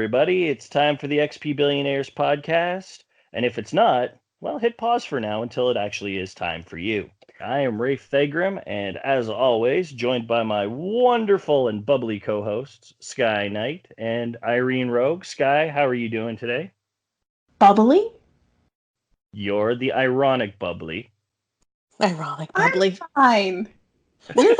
everybody. It's time for the XP Billionaires podcast. And if it's not, well, hit pause for now until it actually is time for you. I am Rafe Thegrim, and as always, joined by my wonderful and bubbly co-hosts, Sky Knight and Irene Rogue. Sky, how are you doing today? Bubbly? You're the ironic bubbly. Ironic bubbly. I'm fine.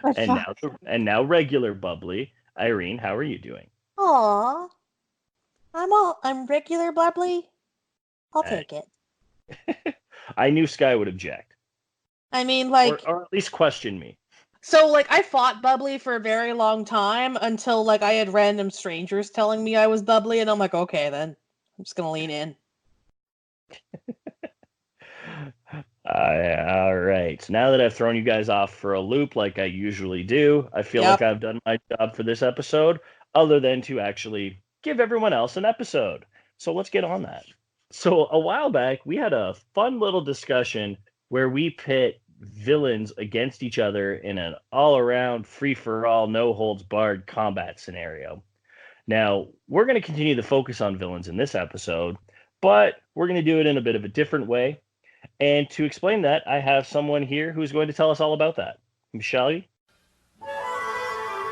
We're and now regular bubbly. Irene, how are you doing? Aw. I'm regular bubbly. I'll take it. I knew Sky would object. I mean, like... Or at least question me. So, I fought bubbly for a very long time until, I had random strangers telling me I was bubbly, and I'm like, okay, then. I'm just gonna lean in. All right. So now that I've thrown you guys off for a loop like I usually do, I feel like I've done my job for this episode, other than to actually give everyone else an episode. So let's get on that. So a while back, we had a fun little discussion where we pit villains against each other in an all-around, free-for-all, no-holds-barred combat scenario. Now, we're going to continue to focus on villains in this episode, but we're going to do it in a bit of a different way. And to explain that, I have someone here who's going to tell us all about that. Shall you?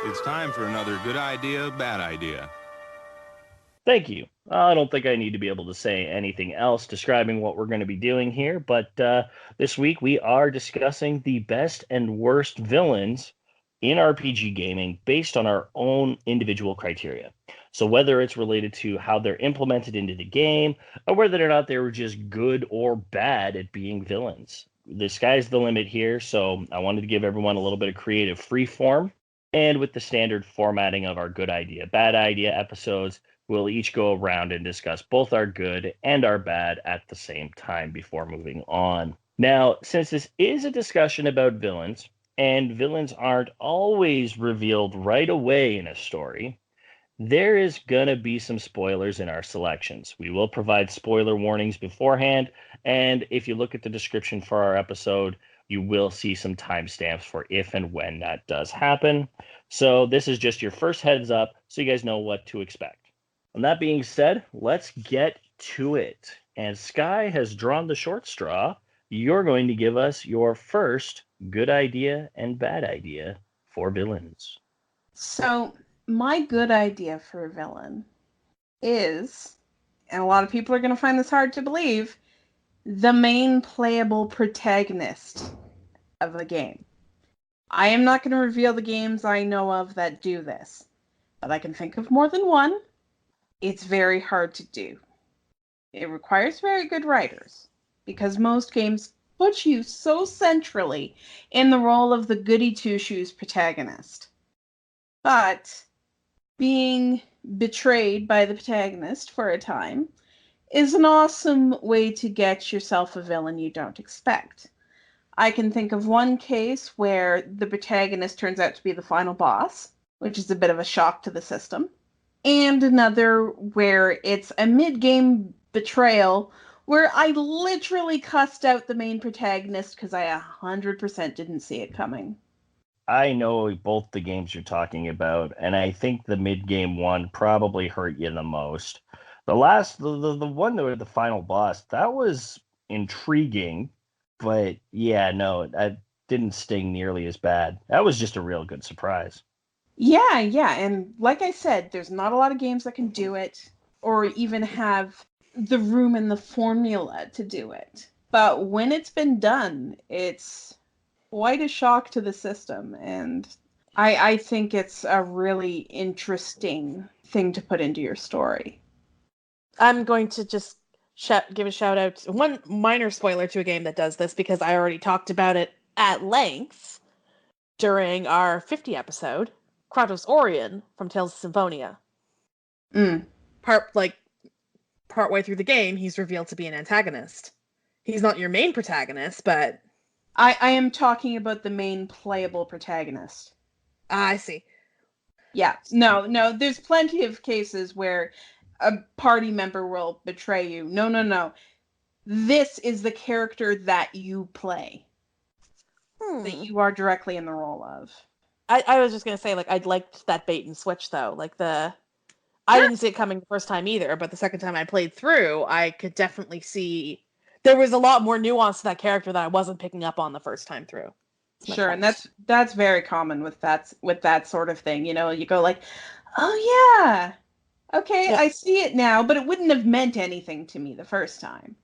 It's time for another good idea, bad idea. Thank you. I don't think I need to be able to say anything else describing what we're going to be doing here, but this week we are discussing the best and worst villains in RPG gaming based on our own individual criteria. So whether it's related to how they're implemented into the game, or whether or not they were just good or bad at being villains. The sky's the limit here, so I wanted to give everyone a little bit of creative freeform. And with the standard formatting of our good idea, bad idea episodes, we'll each go around and discuss both our good and our bad at the same time before moving on. Now, since this is a discussion about villains, and villains aren't always revealed right away in a story, there is going to be some spoilers in our selections. We will provide spoiler warnings beforehand, and if you look at the description for our episode, you will see some timestamps for if and when that does happen. So this is just your first heads up so you guys know what to expect. And that being said, let's get to it. And Sky has drawn the short straw. You're going to give us your first good idea and bad idea for villains. So, my good idea for a villain is, and a lot of people are going to find this hard to believe, the main playable protagonist of a game. I am not going to reveal the games I know of that do this, but I can think of more than one. It's very hard to do. It requires very good writers, because most games put you so centrally in the role of the goody two-shoes protagonist. But being betrayed by the protagonist for a time is an awesome way to get yourself a villain you don't expect. I can think of one case where the protagonist turns out to be the final boss, which is a bit of a shock to the system, and another where it's a mid-game betrayal where I literally cussed out the main protagonist because I 100% didn't see it coming. I know both the games you're talking about, and I think the mid-game one probably hurt you the most. The one that was the final boss, that was intriguing, but yeah, no, that didn't sting nearly as bad. That was just a real good surprise. Yeah, and like I said, there's not a lot of games that can do it, or even have the room and the formula to do it. But when it's been done, it's quite a shock to the system, and I think it's a really interesting thing to put into your story. I'm going to just give a shout out, one minor spoiler to a game that does this, because I already talked about it at length during our 50 episode, Kratos Orion from Tales of Symphonia. Partway through the game, he's revealed to be an antagonist. He's not your main protagonist, but... I am talking about the main playable protagonist. I see. Yeah, no, there's plenty of cases where a party member will betray you. No. This is the character that you play. That you are directly in the role of. I was just gonna say, like, I liked that bait and switch though. Like I didn't see it coming the first time either, but the second time I played through, I could definitely see there was a lot more nuance to that character that I wasn't picking up on the first time through. Sure, and that's very common with that sort of thing. You know, you go like, "Oh yeah, okay, Yeah. I see it now," but it wouldn't have meant anything to me the first time.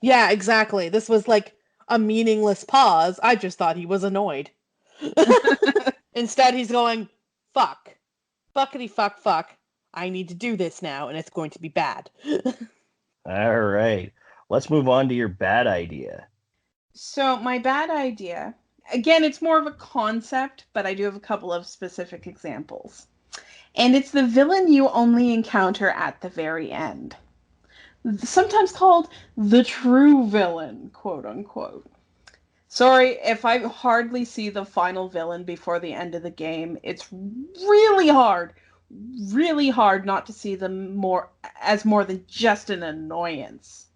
Yeah, exactly. This was like a meaningless pause. I just thought he was annoyed. Instead, he's going, fuck. Fuckity fuck fuck. I need to do this now, and it's going to be bad. All right. Let's move on to your bad idea. So my bad idea, again, it's more of a concept, but I do have a couple of specific examples. And it's the villain you only encounter at the very end. Sometimes called the true villain, quote unquote. Sorry, if I hardly see the final villain before the end of the game, it's really hard not to see them more than just an annoyance.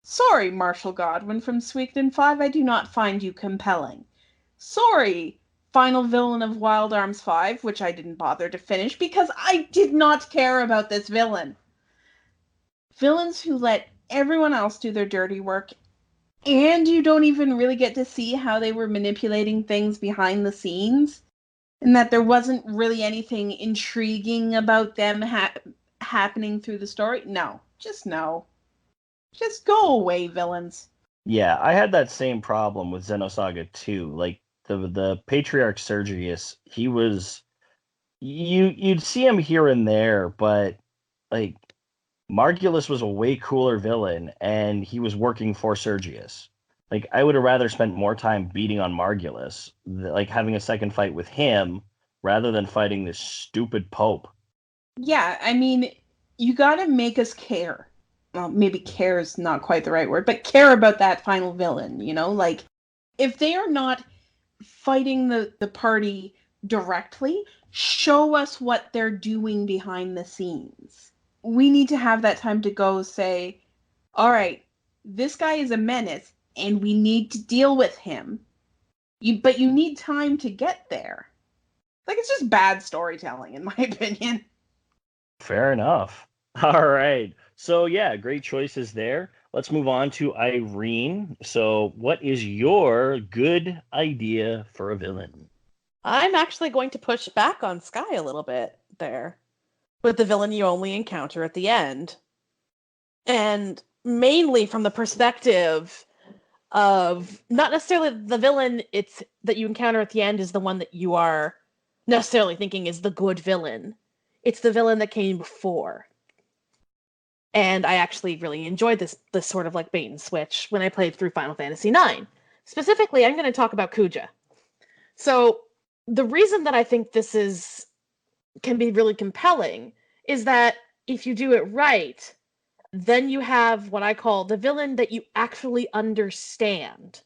Sorry, Marshall Godwin from Suikoden 5, I do not find you compelling. Sorry, final villain of Wild Arms 5, which I didn't bother to finish because I did not care about this villain. Villains who let everyone else do their dirty work, and you don't even really get to see how they were manipulating things behind the scenes, and that there wasn't really anything intriguing about them happening through the story. No. Just go away, villains. Yeah, I had that same problem with Xenosaga 2. Like the Patriarch Sergius, he was you'd see him here and there, but like Margulis was a way cooler villain, and he was working for Sergius. Like, I would have rather spent more time beating on Margulis, like having a second fight with him, rather than fighting this stupid Pope. Yeah, I mean, you gotta make us care. Well, maybe care is not quite the right word, but care about that final villain, you know? Like, if they are not fighting the party directly, show us what they're doing behind the scenes. We need to have that time to go say, all right, this guy is a menace and we need to deal with him. But you need time to get there. Like, it's just bad storytelling, in my opinion. Fair enough. All right. So, yeah, great choices there. Let's move on to Irene. So, what is your good idea for a villain? I'm actually going to push back on Sky a little bit there with the villain you only encounter at the end. And mainly from the perspective of not necessarily the villain it's that you encounter at the end is the one that you are necessarily thinking is the good villain. It's the villain that came before. And I actually really enjoyed this sort of like bait and switch when I played through Final Fantasy IX. Specifically, I'm going to talk about Kuja. So the reason that I think this can be really compelling is that if you do it right, then you have what I call the villain that you actually understand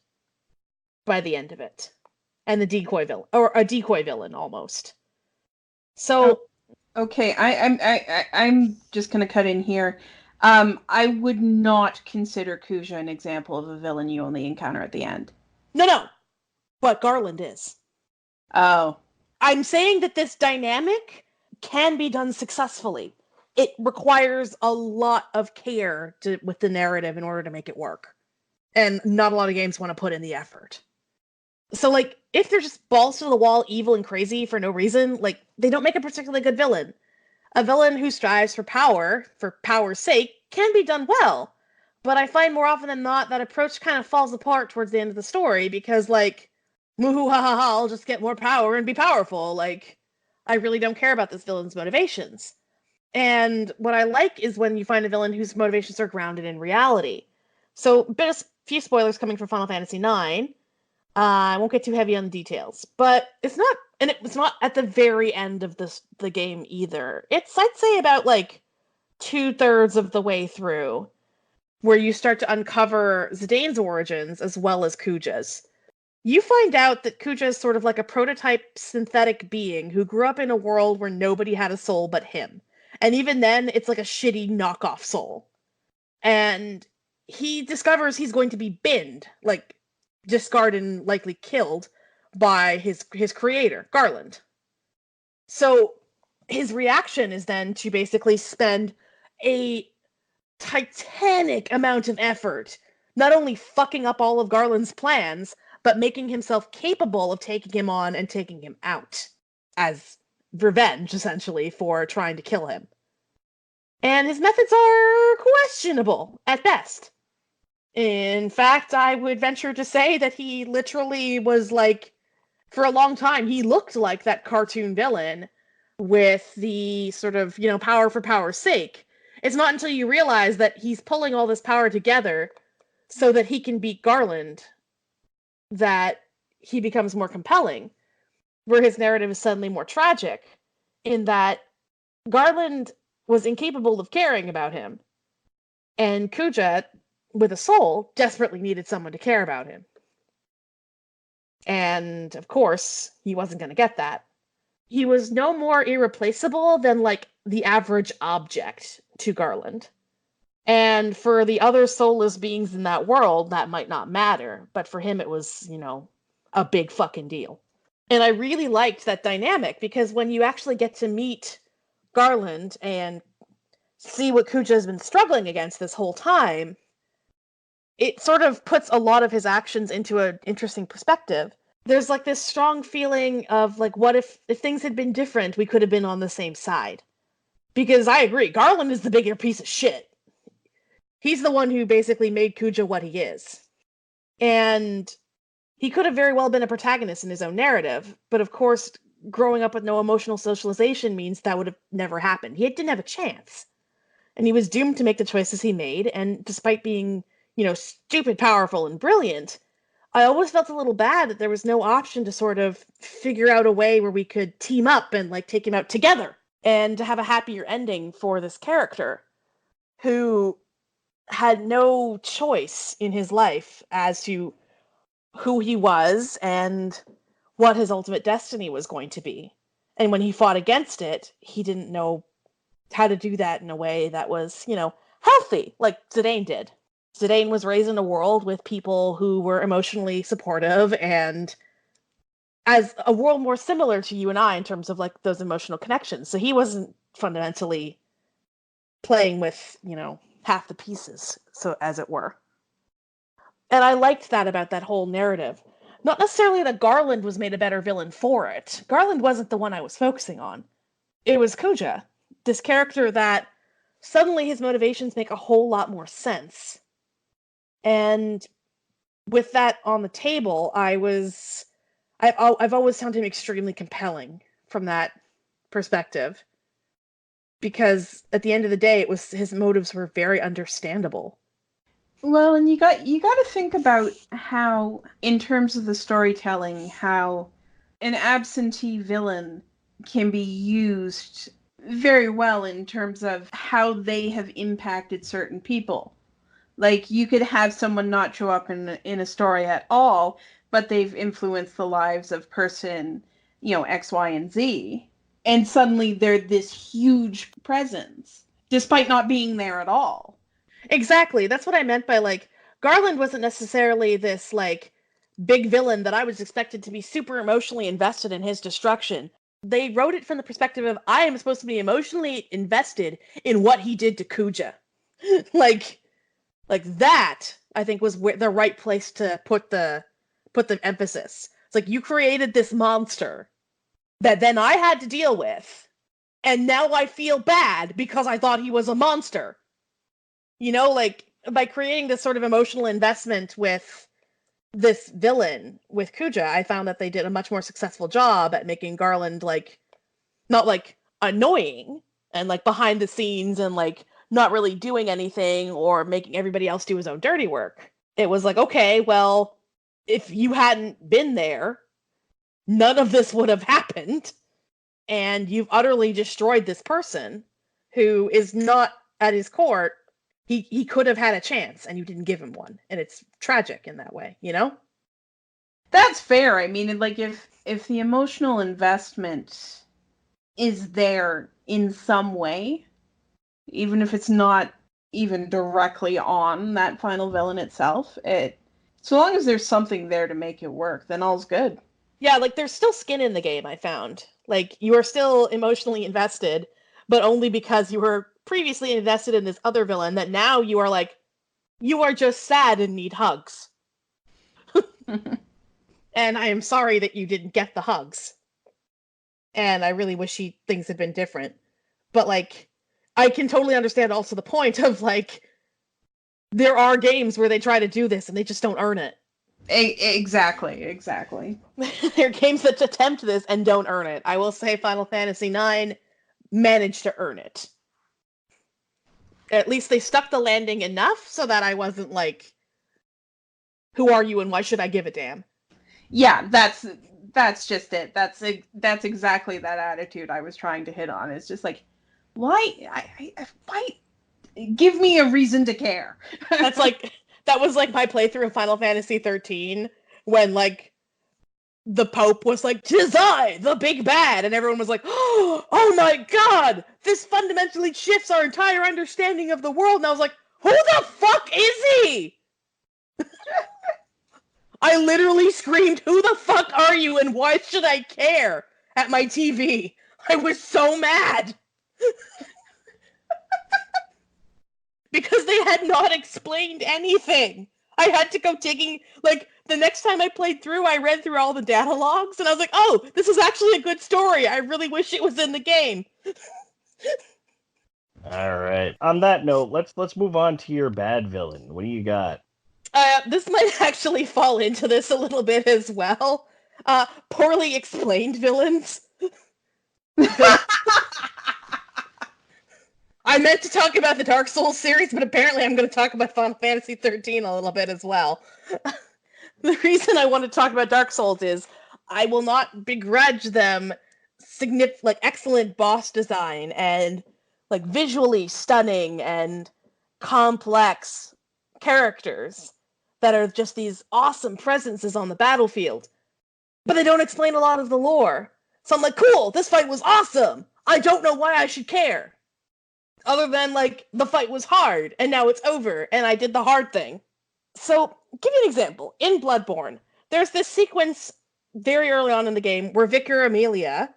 by the end of it, and the decoy villain, or a decoy villain almost. So, okay, I'm just gonna cut in here. I would not consider Kuja an example of a villain you only encounter at the end. no, but Garland is. Oh, I'm saying that this dynamic can be done successfully. It requires a lot of care with the narrative in order to make it work. And not a lot of games want to put in the effort. So, like, if they're just balls to the wall, evil and crazy for no reason, like, they don't make a particularly good villain. A villain who strives for power's sake, can be done well. But I find more often than not that approach kind of falls apart towards the end of the story because, like, woohoo ha ha ha, I'll just get more power and be powerful. Like, I really don't care about this villain's motivations. And what I like is when you find a villain whose motivations are grounded in reality. So, a few spoilers coming from Final Fantasy IX. I won't get too heavy on the details, but it's not at the very end of the game either. It's, I'd say, about like 2/3 of the way through, where you start to uncover Zidane's origins as well as Kuja's. You find out that Kuja is sort of like a prototype synthetic being who grew up in a world where nobody had a soul but him. And even then, it's like a shitty knockoff soul. And he discovers he's going to be binned, like discarded and likely killed by his creator, Garland. So his reaction is then to basically spend a titanic amount of effort not only fucking up all of Garland's plans, but making himself capable of taking him on and taking him out as revenge, essentially, for trying to kill him. And his methods are questionable at best. In fact, I would venture to say that he literally was like, for a long time, he looked like that cartoon villain with the sort of, power for power's sake. It's not until you realize that he's pulling all this power together so that he can beat Garland that he becomes more compelling, where his narrative is suddenly more tragic, in that Garland was incapable of caring about him, and Kuja, with a soul, desperately needed someone to care about him. And, of course, he wasn't going to get that. He was no more irreplaceable than, like, the average object to Garland. And for the other soulless beings in that world, that might not matter. But for him, it was, a big fucking deal. And I really liked that dynamic, because when you actually get to meet Garland and see what Kuja has been struggling against this whole time, it sort of puts a lot of his actions into an interesting perspective. There's like this strong feeling of like, what if things had been different, we could have been on the same side. Because I agree, Garland is the bigger piece of shit. He's the one who basically made Kuja what he is. And he could have very well been a protagonist in his own narrative, but of course, growing up with no emotional socialization means that would have never happened. He didn't have a chance. And he was doomed to make the choices he made, and despite being, stupid, powerful, and brilliant, I always felt a little bad that there was no option to sort of figure out a way where we could team up and, like, take him out together, and to have a happier ending for this character, who had no choice in his life as to who he was and what his ultimate destiny was going to be. And when he fought against it, he didn't know how to do that in a way that was, healthy, like Zidane did. Zidane was raised in a world with people who were emotionally supportive, and as a world more similar to you and I in terms of, like, those emotional connections. So he wasn't fundamentally playing with, half the pieces, so as it were. And I liked that about that whole narrative. Not necessarily that Garland was made a better villain for it. Garland wasn't the one I was focusing on. It was Kuja, this character that suddenly his motivations make a whole lot more sense. And with that on the table, I've always found him extremely compelling from that perspective. Because at the end of the day, his motives were very understandable. Well, and you got to think about how, in terms of the storytelling, how an absentee villain can be used very well in terms of how they have impacted certain people. Like, you could have someone not show up in a story at all, but they've influenced the lives of person, X, Y, and Z. And suddenly they're this huge presence, despite not being there at all. Exactly. That's what I meant by, like, Garland wasn't necessarily this, like, big villain that I was expected to be super emotionally invested in his destruction. They wrote it from the perspective of, I am supposed to be emotionally invested in what he did to Kuja. like that, I think, was the right place to put the emphasis. It's like, you created this monster that then I had to deal with, and now I feel bad because I thought he was a monster. Like, by creating this sort of emotional investment with this villain, with Kuja, I found that they did a much more successful job at making Garland, like, not, like, annoying and, like, behind the scenes and, like, not really doing anything or making everybody else do his own dirty work. It was like, okay, well, if you hadn't been there, none of this would have happened, and you've utterly destroyed this person who is not at his court. He could have had a chance, and you didn't give him one, and it's tragic in that way, That's fair. I mean, like, if the emotional investment is there in some way, even if it's not even directly on that final villain itself, so long as there's something there to make it work, then all's good. Yeah, like there's still skin in the game, I found. Like you are still emotionally invested, but only because you were previously invested in this other villain that now you are like, you are just sad and need hugs. And I am sorry that you didn't get the hugs. And I really wish things had been different. But like, I can totally understand also the point of like, there are games where they try to do this and they just don't earn it. Exactly. There are games that attempt this and don't earn it. I will say Final Fantasy IX managed to earn it. At least they stuck the landing enough so that I wasn't like, who are you and why should I give a damn? Yeah, that's just it. That's exactly that attitude I was trying to hit on. It's just like, why give me a reason to care? That was like my playthrough of Final Fantasy 13 when like the Pope was like, "'Tis I, the big bad," and everyone was like, "Oh my god, this fundamentally shifts our entire understanding of the world." And I was like, "Who the fuck is he?" I literally screamed, "Who the fuck are you and why should I care?" at my TV. I was so mad. Because they had not explained anything. I had to go digging, like, the next time I played through, I read through all the data logs, and I was like, oh, this is actually a good story. I really wish it was in the game. All right. On that note, let's move on to your bad villain. What do you got? This might actually fall into this a little bit as well. Poorly explained villains. I meant to talk about the Dark Souls series, but apparently I'm going to talk about Final Fantasy 13 a little bit as well. The reason I want to talk about Dark Souls is I will not begrudge them excellent boss design and like visually stunning and complex characters that are just these awesome presences on the battlefield. But they don't explain a lot of the lore. So I'm like, cool, this fight was awesome. I don't know why I should care. Other than, like, the fight was hard, and now it's over, and I did the hard thing. So, give you an example. In Bloodborne, there's this sequence very early on in the game where Vicar Amelia,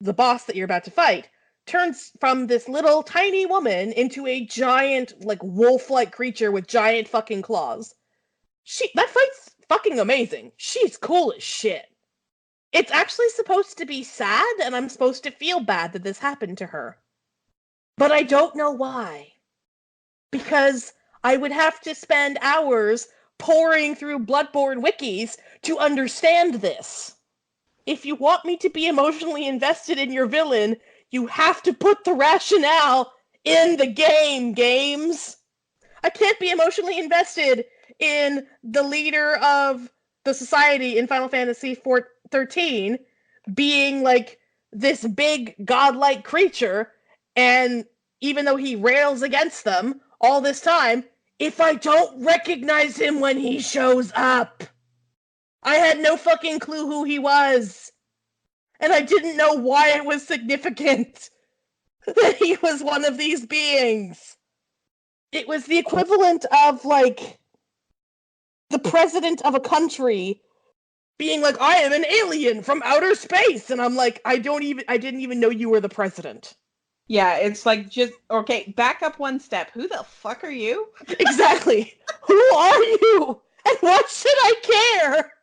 the boss that you're about to fight, turns from this little tiny woman into a giant, like, wolf-like creature with giant fucking claws. That fight's fucking amazing. She's cool as shit. It's actually supposed to be sad, and I'm supposed to feel bad that this happened to her. But I don't know why. Because I would have to spend hours poring through Bloodborne wikis to understand this. If you want me to be emotionally invested in your villain, you have to put the rationale in the game, games. I can't be emotionally invested in the leader of the society in Final Fantasy 13 being like this big godlike creature, and even though he rails against them all this time, if I don't recognize him when he shows up. I had no fucking clue who he was. And I didn't know why it was significant that he was one of these beings. It was the equivalent of, like, the president of a country being like, I am an alien from outer space. And I'm like, I didn't even know you were the president. Yeah, it's like, just, okay, back up one step. Who the fuck are you? Exactly. Who are you? And why should I care?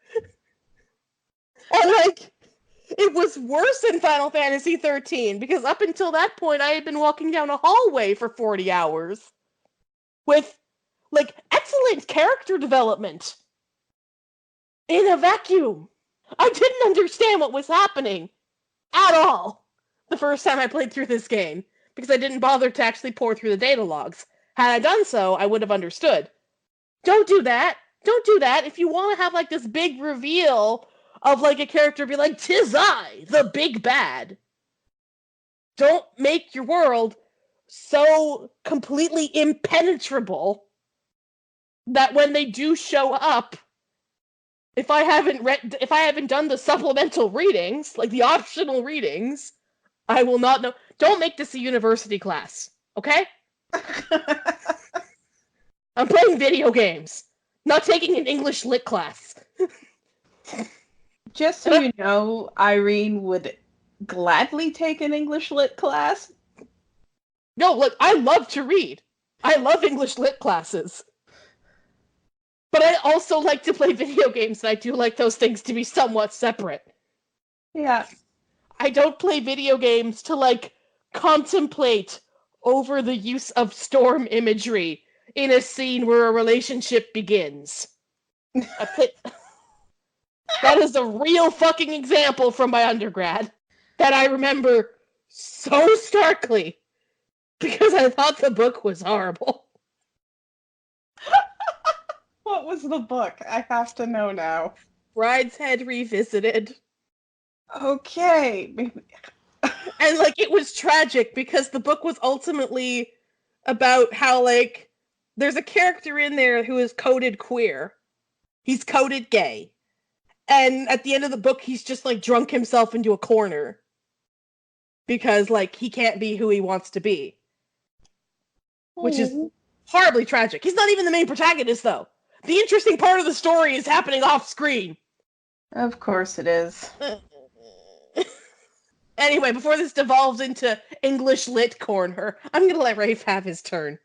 And, like, it was worse in Final Fantasy 13, because up until that point, I had been walking down a hallway for 40 hours with, like, excellent character development in a vacuum. I didn't understand what was happening at all the first time I played through this game, because I didn't bother to actually pour through the data logs. Had I done so, I would have understood. Don't do that. Don't do that. If you want to have, like, this big reveal of, like, a character be like, "'Tis I, the big bad." Don't make your world so completely impenetrable that when they do show up, if I haven't done the supplemental readings, like the optional readings, I will not know. Don't make this a university class, okay? I'm playing video games, not taking an English lit class. Just so you know, Irene would gladly take an English lit class. No, look, I love to read. I love English lit classes. But I also like to play video games, and I do like those things to be somewhat separate. Yeah. I don't play video games to, like, contemplate over the use of storm imagery in a scene where a relationship begins. That is a real fucking example from my undergrad that I remember so starkly because I thought the book was horrible. What was the book? I have to know now. Brideshead Revisited. Okay. And, like, it was tragic because the book was ultimately about how, like, there's a character in there who is coded queer. He's coded gay. And at the end of the book, he's just, like, drunk himself into a corner. Because, like, he can't be who he wants to be. Which is horribly tragic. He's not even the main protagonist, though. The interesting part of the story is happening off screen. Of course it is. Anyway, before this devolves into English lit corner, I'm gonna let Rafe have his turn.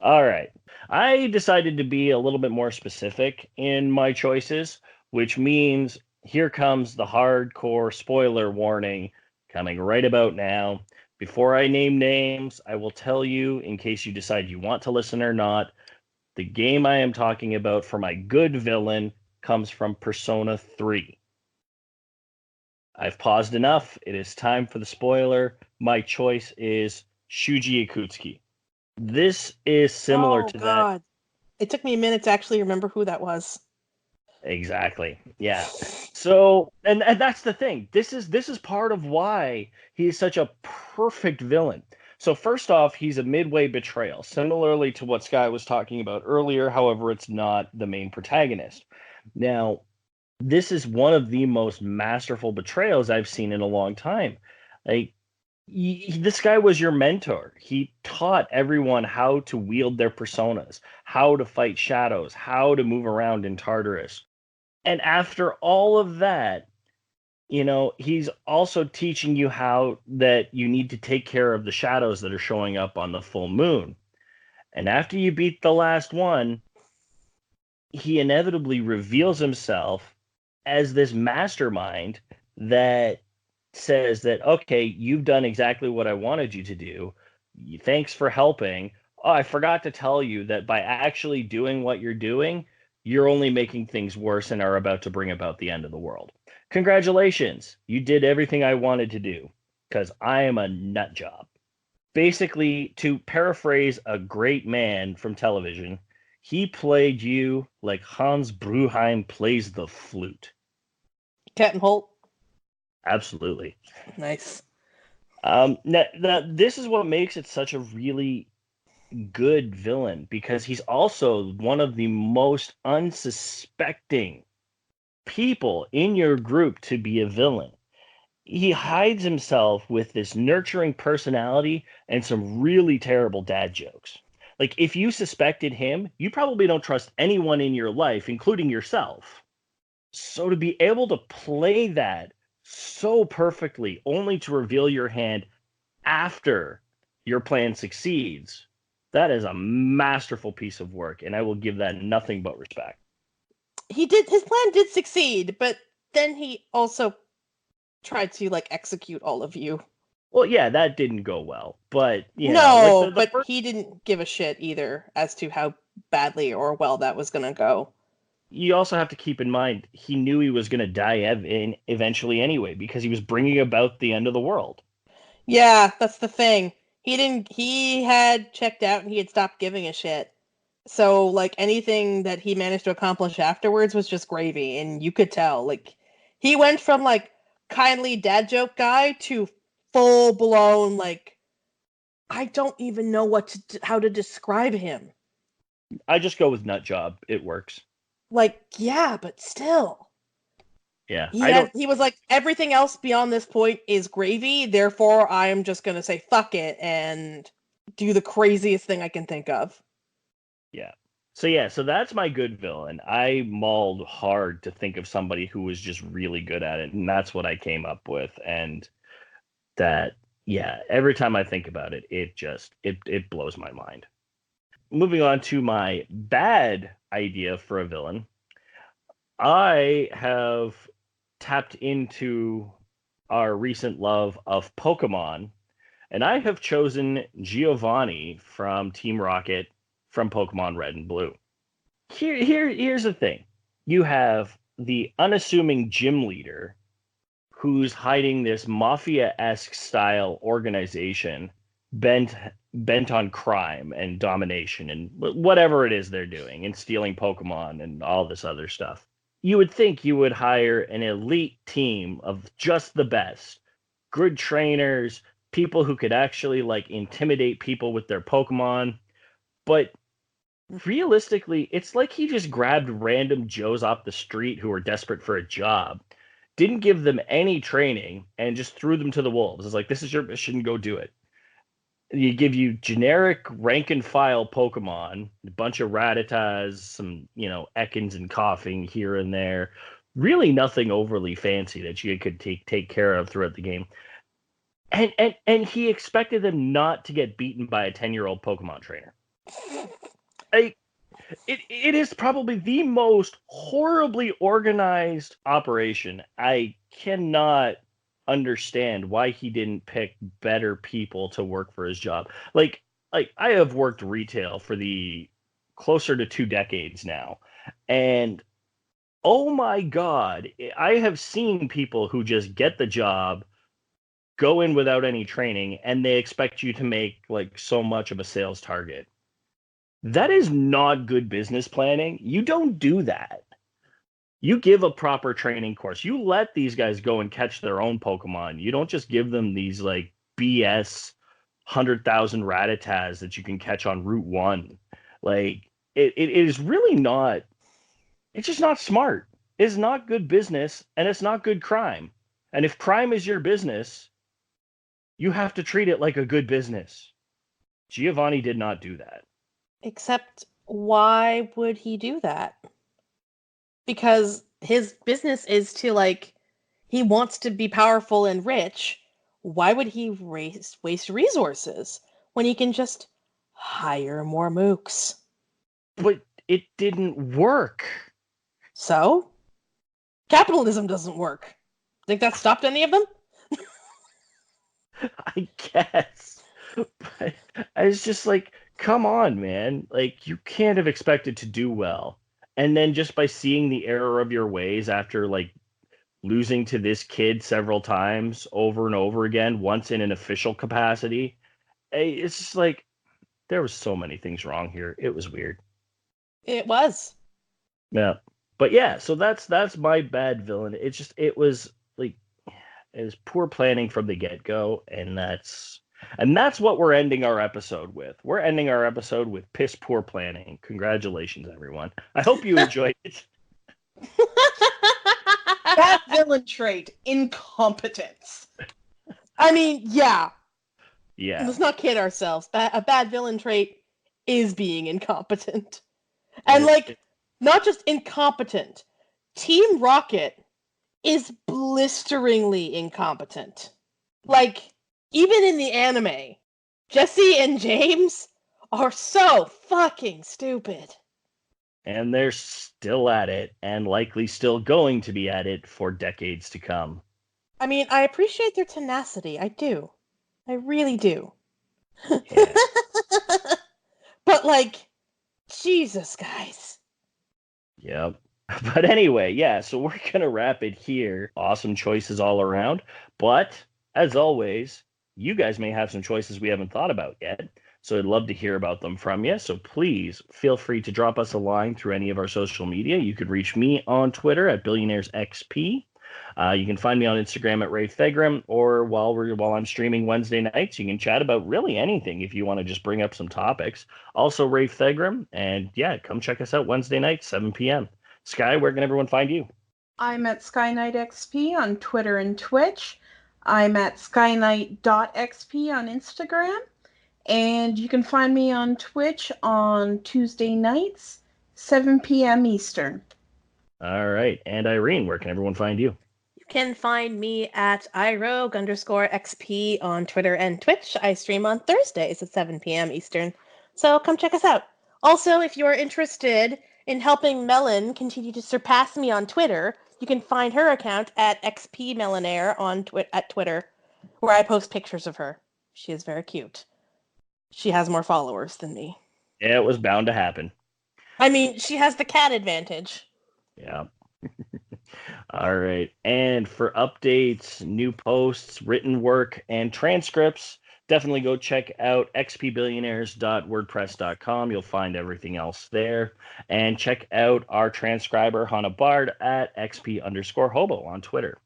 All right. I decided to be a little bit more specific in my choices, which means here comes the hardcore spoiler warning coming right about now. Before I name names, I will tell you, in case you decide you want to listen or not, the game I am talking about for my good villain comes from Persona 3. I've paused enough. It is time for the spoiler. My choice is Shuji Ikutsuki. This is similar to that. It took me a minute to actually remember who that was. Exactly. Yeah. So, and that's the thing. This is part of why he's such a perfect villain. So first off, he's a midway betrayal, similarly to what Sky was talking about earlier. However, it's not the main protagonist. Now, this is one of the most masterful betrayals I've seen in a long time. Like, this guy was your mentor. He taught everyone how to wield their personas, how to fight shadows, how to move around in Tartarus. And after all of that, he's also teaching you how that you need to take care of the shadows that are showing up on the full moon. And after you beat the last one, he inevitably reveals himself as this mastermind that says that, okay, you've done exactly what I wanted you to do. Thanks for helping. Oh, I forgot to tell you that by actually doing what you're doing, you're only making things worse and are about to bring about the end of the world. Congratulations. You did everything I wanted to do because I am a nut job. Basically, to paraphrase a great man from television, he played you like Hans Bruheim plays the flute. Captain Holt. Absolutely. Nice. Now, this is what makes it such a really good villain, because he's also one of the most unsuspecting people in your group to be a villain. He hides himself with this nurturing personality and some really terrible dad jokes. Like, if you suspected him, you probably don't trust anyone in your life, including yourself. So to be able to play that so perfectly, only to reveal your hand after your plan succeeds, that is a masterful piece of work, and I will give that nothing but respect. His plan did succeed, but then he also tried to, like, execute all of you. Well, yeah, that didn't go well, but but he didn't give a shit either as to how badly or well that was gonna go. You also have to keep in mind he knew he was going to die eventually anyway, because he was bringing about the end of the world. Yeah, that's the thing. He had checked out and he had stopped giving a shit. So, like, anything that he managed to accomplish afterwards was just gravy, and you could tell. Like, he went from, like, kindly dad joke guy to full-blown, like, I don't even know how to describe him. I just go with nut job. It works. Like, yeah, but still. Yeah. He was like, everything else beyond this point is gravy, therefore I am just going to say fuck it and do the craziest thing I can think of. Yeah. So that's my good villain. I mauled hard to think of somebody who was just really good at it, and that's what I came up with. And that, yeah, every time I think about it, it blows my mind. Moving on to my bad idea for a villain, I have tapped into our recent love of Pokemon, and I have chosen Giovanni from Team Rocket from Pokemon Red and Blue. Here's the thing. You have the unassuming gym leader who's hiding this mafia-esque style organization bent bent on crime and domination and whatever it is they're doing and stealing Pokemon and all this other stuff. You would think you would hire an elite team of just the best, good trainers, people who could actually like intimidate people with their Pokemon, but realistically, it's like he just grabbed random Joes off the street who were desperate for a job, didn't give them any training, and just threw them to the wolves. It's like, this is your mission, go do it. You give you generic rank and file Pokemon, a bunch of Rattatas, some, Ekans and Coughing here and there. Really nothing overly fancy that you could take care of throughout the game. And he expected them not to get beaten by a 10-year-old Pokemon trainer. It is probably the most horribly organized operation. I cannot understand why he didn't pick better people to work for his job. Like I have worked retail for the closer to 2 decades now, and oh my God, I have seen people who just get the job, go in without any training, and they expect you to make like so much of a sales target. That is not good business planning. You don't do that. You give a proper training course. You let these guys go and catch their own Pokemon. You don't just give them these like BS 100,000 Rattatas that you can catch on Route 1. Like it is really not, it's just not smart. It's not good business, and it's not good crime. And if crime is your business, you have to treat it like a good business. Giovanni did not do that. Except, why would he do that? Because his business is to, he wants to be powerful and rich. Why would he waste resources when he can just hire more mooks? But it didn't work. So? Capitalism doesn't work. Think that stopped any of them? I guess. But I was just like, come on, man. Like, you can't have expected to do well. And then just by seeing the error of your ways after, like, losing to this kid several times over and over again, once in an official capacity, it's just like, there was so many things wrong here. It was weird. It was. Yeah. But yeah, so that's my bad villain. It was poor planning from the get-go, and that's what we're ending our episode with. We're ending our episode with piss poor planning. Congratulations, everyone. I hope you enjoyed it. Bad villain trait, incompetence. I mean, yeah. Yeah. Let's not kid ourselves. A bad villain trait is being incompetent. And, not just incompetent. Team Rocket is blisteringly incompetent. Even in the anime, Jesse and James are so fucking stupid. And they're still at it, and likely still going to be at it for decades to come. I mean, I appreciate their tenacity. I do. I really do. Yeah. But, Jesus, guys. Yep. But anyway, yeah, so we're going to wrap it here. Awesome choices all around. But, as always, you guys may have some choices we haven't thought about yet. So I'd love to hear about them from you. So please feel free to drop us a line through any of our social media. You could reach me on Twitter at BillionairesXP. You can find me on Instagram at Ray Fegram, or while I'm streaming Wednesday nights, you can chat about really anything if you want to just bring up some topics. Also, Ray Fegram, and yeah, come check us out Wednesday night, 7 p.m. Sky, where can everyone find you? I'm at SkyKnightXP on Twitter and Twitch. I'm at skyknight.xp on Instagram. And you can find me on Twitch on Tuesday nights 7 p.m. Eastern. All right. And Irene, where can everyone find you? You can find me at irogue_XP on Twitter and Twitch. I stream on Thursdays at 7 p.m. Eastern. So come check us out. Also, if you're interested in helping Melon continue to surpass me on Twitter, you can find her account at XPMellionaire at Twitter, where I post pictures of her. She is very cute. She has more followers than me. Yeah, it was bound to happen. I mean, she has the cat advantage. Yeah. All right. And for updates, new posts, written work, and transcripts, definitely go check out xpbillionaires.wordpress.com. You'll find everything else there. And check out our transcriber, Hannah Bard, at xp_hobo on Twitter.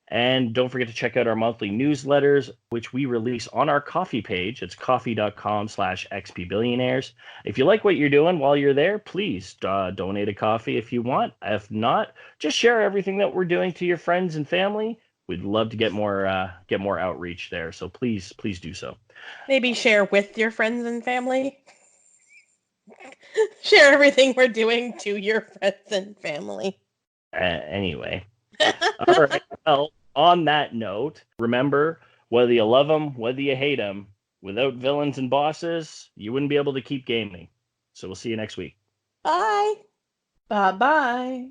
And don't forget to check out our monthly newsletters, which we release on our Coffee page. It's coffee.com/xpbillionaires. If you like what you're doing while you're there, please donate a coffee if you want. If not, just share everything that we're doing to your friends and family. We'd love to get more outreach there. So please do so. Maybe share with your friends and family. Share everything we're doing to your friends and family. Anyway. All right. Well, on that note, remember, whether you love them, whether you hate them, without villains and bosses, you wouldn't be able to keep gaming. So we'll see you next week. Bye. Bye-bye.